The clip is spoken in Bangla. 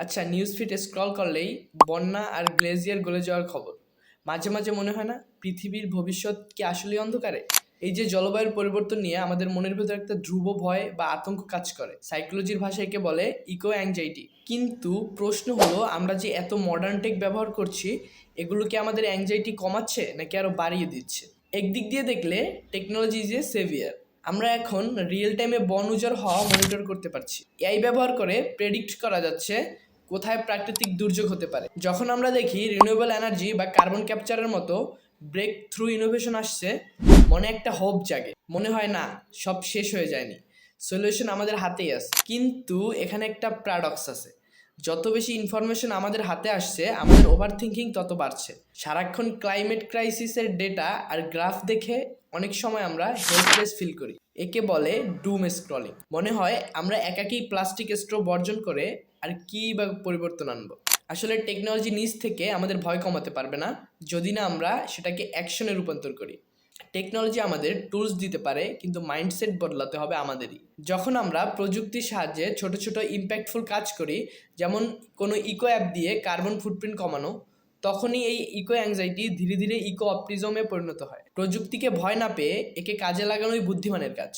আচ্ছা, নিউজ ফিড স্ক্রল করলেই বন্যা আর গ্লেজিয়ার গলে যাওয়ার খবর। মাঝে মাঝে মনে হয় না পৃথিবীর ভবিষ্যৎ কি আসলেই অন্ধকারে? এই যে জলবায়ুর পরিবর্তন নিয়ে আমাদের মনের ভেতর একটা ধ্রুব ভয় বা আতঙ্ক কাজ করে, সাইকোলজির ভাষায় একে বলে ইকো অ্যাংজাইটি। কিন্তু প্রশ্ন হলো, আমরা যে এত মডার্ন টেক ব্যবহার করছি, এগুলো কি আমাদের অ্যাংজাইটি কমাচ্ছে নাকি আরো বাড়িয়ে দিচ্ছে? একদিক দিয়ে দেখলে টেকনোলজি ইজ এ সেভিয়ার। আমরা এখন রিয়েল টাইমে বন উজাড় হওয়া মনিটর করতে পারছি। এআই ব্যবহার করে প্রেডিক্ট করা যাচ্ছে কোথায় প্রাকৃতিক দুর্যোগ হতে পারে। যখন আমরা দেখি রিনিউয়েবল এনার্জি বা কার্বন ক্যাপচারের মতো ব্রেক থ্রু ইনোভেশন আসছে, মনে একটা হোপ জাগে। মনে হয় না, সব শেষ হয়ে যায়নি, সলিউশন আমাদের হাতেই আছে। কিন্তু এখানে একটা প্যারাডক্স আছে, যত বেশি ইনফরমেশন আমাদের হাতে আসছে, আমাদের ওভার থিঙ্কিং তত বাড়ছে। সারাক্ষণ ক্লাইমেট ক্রাইসিসের ডেটা আর গ্রাফ দেখে অনেক সময় আমরা হেল্পলেস ফিল করি। একে বলে ডুম স্ক্রলিং। মনে হয় আমরা একাকী প্লাস্টিক স্ট্র বর্জন করে আর কি বা পরিবর্তন আনবো। আসলে টেকনোলজি নিজ থেকে আমাদের ভয় কমাতে পারবে না, যদি না আমরা সেটাকে অ্যাকশনে রূপান্তর করি। টেকনোলজি আমাদের টুলস দিতে পারে, কিন্তু মাইন্ডসেট বদলাতে হবে আমাদেরই। যখন আমরা প্রযুক্তির সাহায্যে ছোট ছোট ইম্প্যাক্টফুল কাজ করি, যেমন কোনো ইকো অ্যাপ দিয়ে কার্বন ফুটপ্রিন্ট কমানো, তখনই এই ইকো অ্যাংজাইটি ধীরে ধীরে ইকো অপটিজমে পরিণত হয়। প্রযুক্তিকে ভয় না পেয়ে একে কাজে লাগানোই বুদ্ধিমানের কাজ।